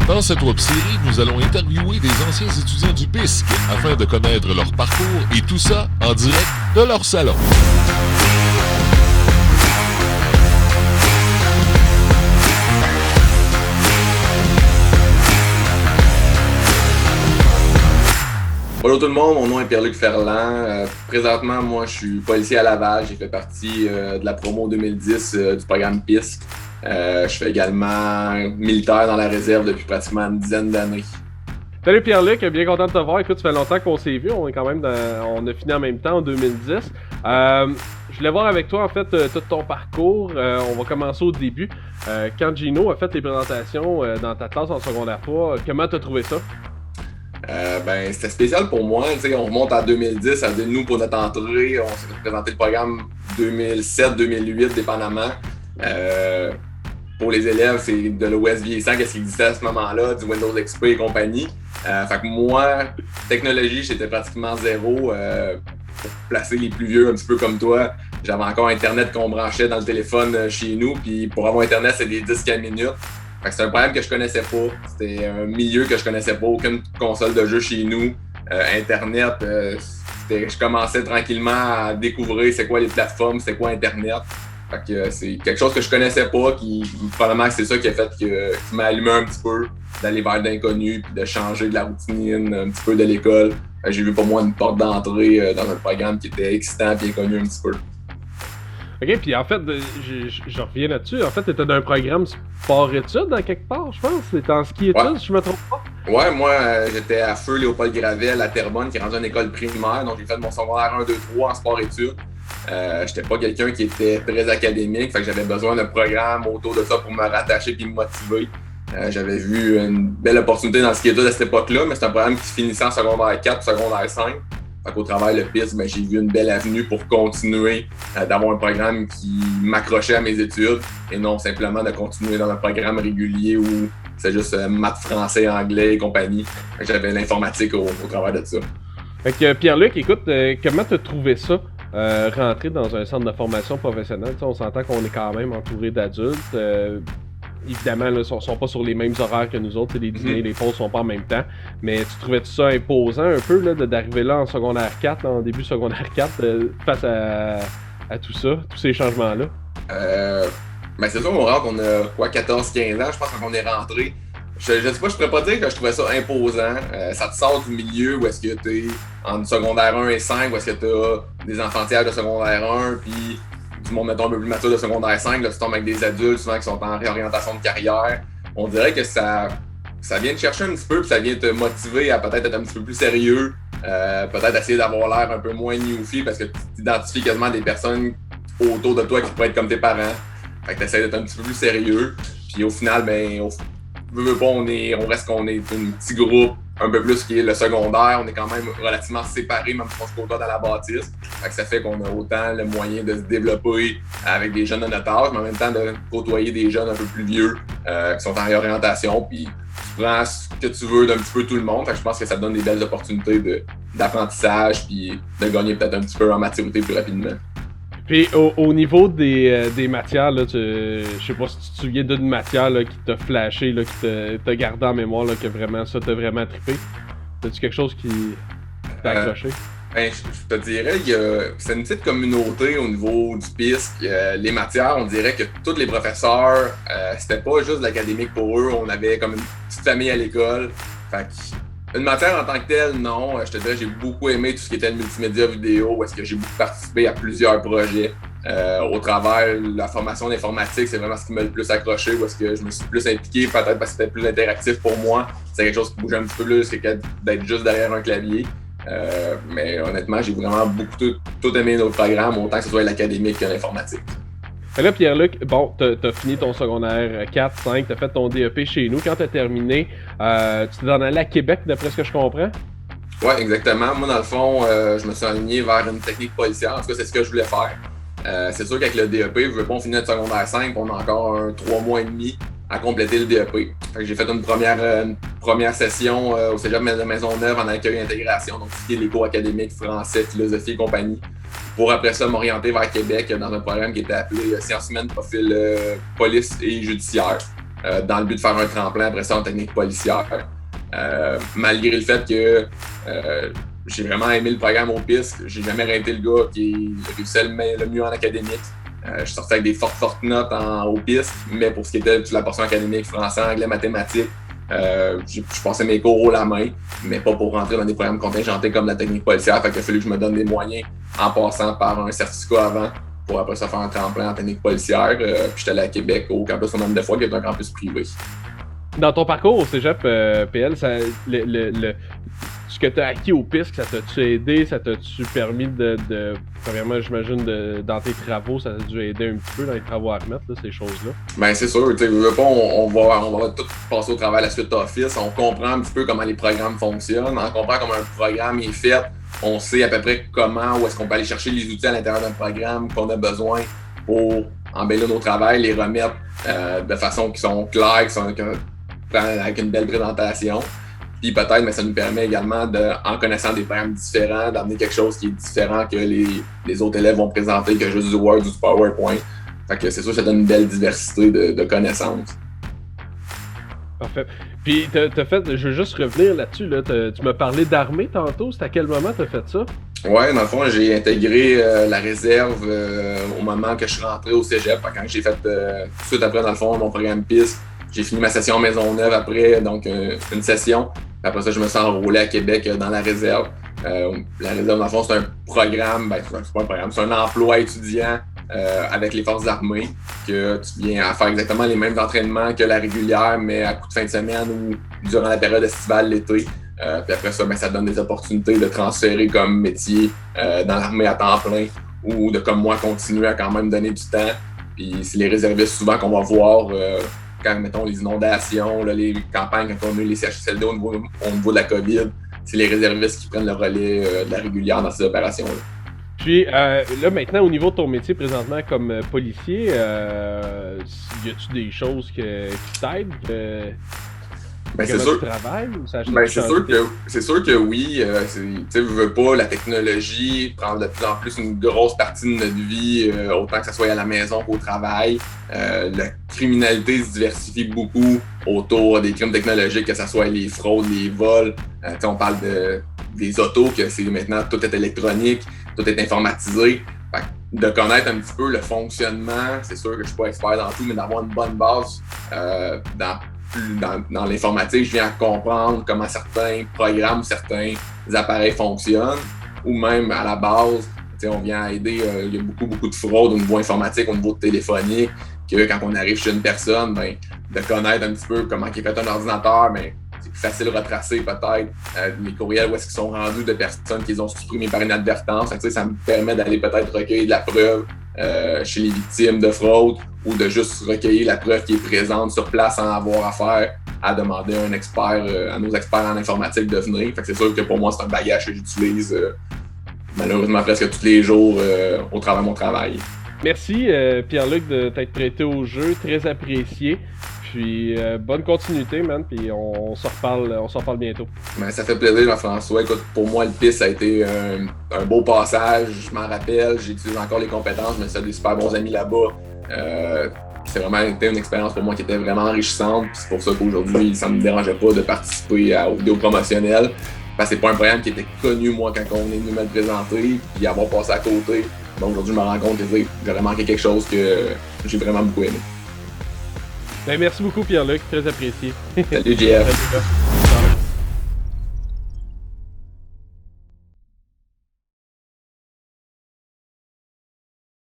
Dans cette web-série, nous allons interviewer des anciens étudiants du PISC afin de connaître leur parcours et tout ça en direct de leur salon. Bonjour tout le monde, mon nom est Pierre-Luc Ferland. Présentement, moi, je suis policier à Laval. J'ai fait partie de la promo 2010 du programme PISC. Je fais également militaire dans la réserve depuis pratiquement une dizaine d'années. Salut Pierre-Luc, bien content de te voir. Écoute, ça fait longtemps qu'on s'est vu. On est quand même on a fini en même temps en 2010. Je voulais voir avec toi en fait tout ton parcours. On va commencer au début. Quand Gino a fait les présentations dans ta classe en secondaire 3, comment t'as trouvé ça? C'était spécial pour moi. On remonte à 2010, ça veut dire nous pour notre entrée, on s'est présenté le programme 2007-2008 dépendamment. Pour les élèves, c'est de l'OS vieillissant, qu'est-ce qui existait à ce moment-là, du Windows XP et compagnie. Fait que moi, technologie, j'étais pratiquement zéro. Pour placer les plus vieux, un petit peu comme toi, j'avais encore Internet qu'on branchait dans le téléphone chez nous, puis pour avoir Internet, c'est des disques à minute. Fait que c'est un problème que je connaissais pas. C'était un milieu que je connaissais pas, aucune console de jeu chez nous. Internet, je commençais tranquillement à découvrir c'est quoi les plateformes, c'est quoi Internet. Fait que c'est quelque chose que je connaissais pas, probablement que c'est ça qui a fait qui m'a allumé un petit peu, d'aller vers l'inconnu, puis de changer de la routine, un petit peu de l'école. J'ai vu pour moi une porte d'entrée dans un programme qui était excitant et inconnu un petit peu. Ok, puis en fait, je reviens là-dessus. En fait, t'étais dans un programme sport-études à quelque part, je pense. T'étais en ski-études, ouais. Si je me trompe pas. Ouais, moi, j'étais à Feu Léopold Gravel à Terrebonne, qui est rendu une école primaire. Donc, j'ai fait mon secondaire 1, 2, 3 en sport-études. J'étais pas quelqu'un qui était très académique, fait que j'avais besoin d'un programme autour de ça pour me rattacher et me motiver. J'avais vu une belle opportunité dans le ski-études à cette époque-là, mais c'est un programme qui se finissait en secondaire 4 ou secondaire 5. Fait qu'au travers le PISC, j'ai vu une belle avenue pour continuer d'avoir un programme qui m'accrochait à mes études et non simplement de continuer dans un programme régulier où c'est juste maths, français, anglais et compagnie. Fait que j'avais l'informatique au travers de ça. Fait que Pierre-Luc, écoute, comment t'as trouvé ça, rentrer dans un centre de formation professionnelle? T'sais, on s'entend qu'on est quand même entouré d'adultes. Évidemment, là, ils sont pas sur les mêmes horaires que nous autres. Les dîners et les pauses sont pas en même temps. Mais tu trouvais ça imposant un peu là, d'arriver là en secondaire 4, en début secondaire 4, face à tout ça, tous ces changements-là? C'est sûr, on rentre, on a 14-15 ans, je pense qu'on est rentré. Je sais pas, je pourrais pas dire que je trouvais ça imposant. Ça te sort du milieu où est-ce que t'es en secondaire 1 et 5, où est-ce que t'as des enfantillages de secondaire 1, puis du monde, mettons, un peu plus mature de secondaire 5, là, tu tombes avec des adultes souvent qui sont en réorientation de carrière. On dirait que ça vient te chercher un petit peu, puis ça vient te motiver à peut-être être un petit peu plus sérieux, peut-être essayer d'avoir l'air un peu moins newfie, parce que tu t'identifies quasiment des personnes autour de toi qui pourraient être comme tes parents. Fait que tu essaies d'être un petit peu plus sérieux, puis au final, on reste qu'on est un petit groupe, un peu plus qui est le secondaire, on est quand même relativement séparés, même si on se côtoie dans la bâtisse. Fait que ça fait qu'on a autant le moyen de se développer avec des jeunes de notre âge, mais en même temps de côtoyer des jeunes un peu plus vieux qui sont en réorientation, puis tu prends ce que tu veux d'un petit peu tout le monde. Fait que je pense que ça te donne des belles opportunités d'apprentissage, puis de gagner peut-être un petit peu en maturité plus rapidement. Puis au niveau des matières, là, je sais pas si tu te souviens d'une matière là, qui t'a flashé, là, qui t'a gardé en mémoire, là, que vraiment ça t'a vraiment trippé. T'as-tu quelque chose qui t'a accroché? Je te dirais que c'est une petite communauté au niveau du PISC. Les matières, on dirait que tous les professeurs, c'était pas juste de l'académique pour eux, on avait comme une petite famille à l'école. Fait que une matière en tant que telle, non. Je te dirais, j'ai beaucoup aimé tout ce qui était le multimédia vidéo, où est-ce que j'ai beaucoup participé à plusieurs projets. Au travers la formation d'informatique, c'est vraiment ce qui m'a le plus accroché, où est-ce que je me suis plus impliqué, peut-être parce que c'était plus interactif pour moi. C'est quelque chose qui bougeait un petit peu plus que d'être juste derrière un clavier. Mais honnêtement, j'ai vraiment beaucoup tout aimé notre programme, autant que ce soit l'académique que l'informatique. Fait là, Pierre-Luc, bon, t'as fini ton secondaire 4, 5, t'as fait ton DEP chez nous. Quand t'as terminé, tu t'es en allé à Québec, d'après ce que je comprends? Ouais, exactement. Moi, dans le fond, je me suis aligné vers une technique policière. En tout cas, c'est ce que je voulais faire. C'est sûr qu'avec le DEP, on finit notre secondaire 5, on a encore 3 mois et demi à compléter le DEP. Fait que j'ai fait une première session au Cégep de Maisonneuve en accueil et intégration, donc tout ce qui est les cours académiques, français, philosophie et compagnie. Pour après ça, m'orienter vers Québec dans un programme qui était appelé Sciences humaines, profil police et judiciaire. dans le but de faire un tremplin après ça en technique policière. Malgré le fait que j'ai vraiment aimé le programme aux pistes, j'ai jamais arrêté le gars qui réussissait le mieux en académique. Je sortais avec des fortes notes aux pistes, mais pour ce qui était de la portion académique, français, anglais, mathématiques, je passais mes cours haut la main, mais pas pour rentrer dans des programmes contingentés comme la technique policière. Fait qu'il a fallu que je me donne des moyens en passant par un certificat avant pour après ça faire un tremplin en technique policière. Puis j'étais allé à Québec au campus Romaine de Foix, qui est un campus privé. Dans ton parcours au cégep PL, ce que tu as acquis au PISC, ça t'a-tu aidé? Ça t'a-tu permis premièrement, j'imagine, dans tes travaux, ça t'a dû aider un petit peu dans les travaux à remettre, là, ces choses-là? Ben c'est sûr, tu sais, on va tout passer au travail à la suite Office. On comprend un petit peu comment les programmes fonctionnent. On comprend comment un programme est fait. On sait à peu près où est-ce qu'on peut aller chercher les outils à l'intérieur d'un programme qu'on a besoin pour embellir nos travails, les remettre de façon qui sont claires, avec une belle présentation. Puis peut-être, mais ça nous permet également, en connaissant des programmes différents, d'amener quelque chose qui est différent que les autres élèves vont présenter que juste du Word ou du PowerPoint. Fait que c'est sûr que ça donne une belle diversité de connaissances. Parfait. Puis je veux juste revenir là-dessus, là. Tu m'as parlé d'armée tantôt, c'est à quel moment tu as fait ça? Ouais, dans le fond, j'ai intégré la réserve au moment que je suis rentré au cégep. Quand j'ai fait tout de suite après, dans le fond, mon programme PISC, j'ai fini ma session Maisonneuve après, donc une session. Après ça, je me suis enrôlé à Québec dans la réserve. La réserve, dans le fond, c'est un programme, c'est pas un programme, c'est un emploi étudiant avec les forces armées, que tu viens à faire exactement les mêmes entraînements que la régulière, mais à coup de fin de semaine ou durant la période estivale l'été. Puis après ça, ça donne des opportunités de transférer comme métier dans l'armée à temps plein ou de, comme moi, continuer à quand même donner du temps. Puis c'est les réservistes souvent qu'on va voir quand, mettons, les inondations, là, les campagnes, quand on a eu les CHSLD au niveau de la COVID, c'est les réservistes qui prennent le relais de la régulière dans ces opérations-là. Puis là, maintenant, au niveau de ton métier présentement comme policier, y a-tu des choses qui t'aident? C'est sûr. Tu travailles, ou ça c'est sûr que oui. Tu veux pas, la technologie prend de plus en plus une grosse partie de notre vie, autant que ce soit à la maison qu'au travail. La criminalité se diversifie beaucoup autour des crimes technologiques, que ce soit les fraudes, les vols. On parle des autos, que c'est maintenant tout est électronique, tout est informatisé. Fait que de connaître un petit peu le fonctionnement, c'est sûr que je suis pas expert dans tout, mais d'avoir une bonne base dans l'informatique, je viens à comprendre comment certains programmes, certains appareils fonctionnent, ou même à la base, on vient à aider, il y a beaucoup de fraude au niveau informatique, au niveau téléphonique, que quand on arrive chez une personne, de connaître un petit peu comment est fait un ordinateur, c'est plus facile de retracer peut-être les courriels où est-ce qu'ils sont rendus de personnes qu'ils ont supprimés par inadvertance. Ça me permet d'aller peut-être recueillir de la preuve chez les victimes de fraude ou de juste recueillir la preuve qui est présente sur place sans avoir affaire à demander à un expert, à nos experts en informatique de venir. Fait que c'est sûr que pour moi, c'est un bagage que j'utilise malheureusement presque tous les jours au travers de mon travail. Merci Pierre-Luc de t'être prêté au jeu, très apprécié. Puis bonne continuité, man, puis on s'en reparle bientôt. Ça fait plaisir, Jean-François. Écoute, pour moi, le PISC a été un beau passage, je m'en rappelle, j'utilise encore les compétences, mais j'ai des super bons amis là-bas. C'est vraiment été une expérience pour moi qui était vraiment enrichissante, puis c'est pour ça qu'aujourd'hui, ça me dérangeait pas de participer aux vidéos promotionnelles. Parce que c'est pas un programme qui était connu, moi, quand on est venu me le présenter, puis avoir passé à côté. Donc aujourd'hui, je me rends compte que j'aurais manqué quelque chose que j'ai vraiment beaucoup aimé. Merci beaucoup Pierre-Luc, très apprécié. Salut JF.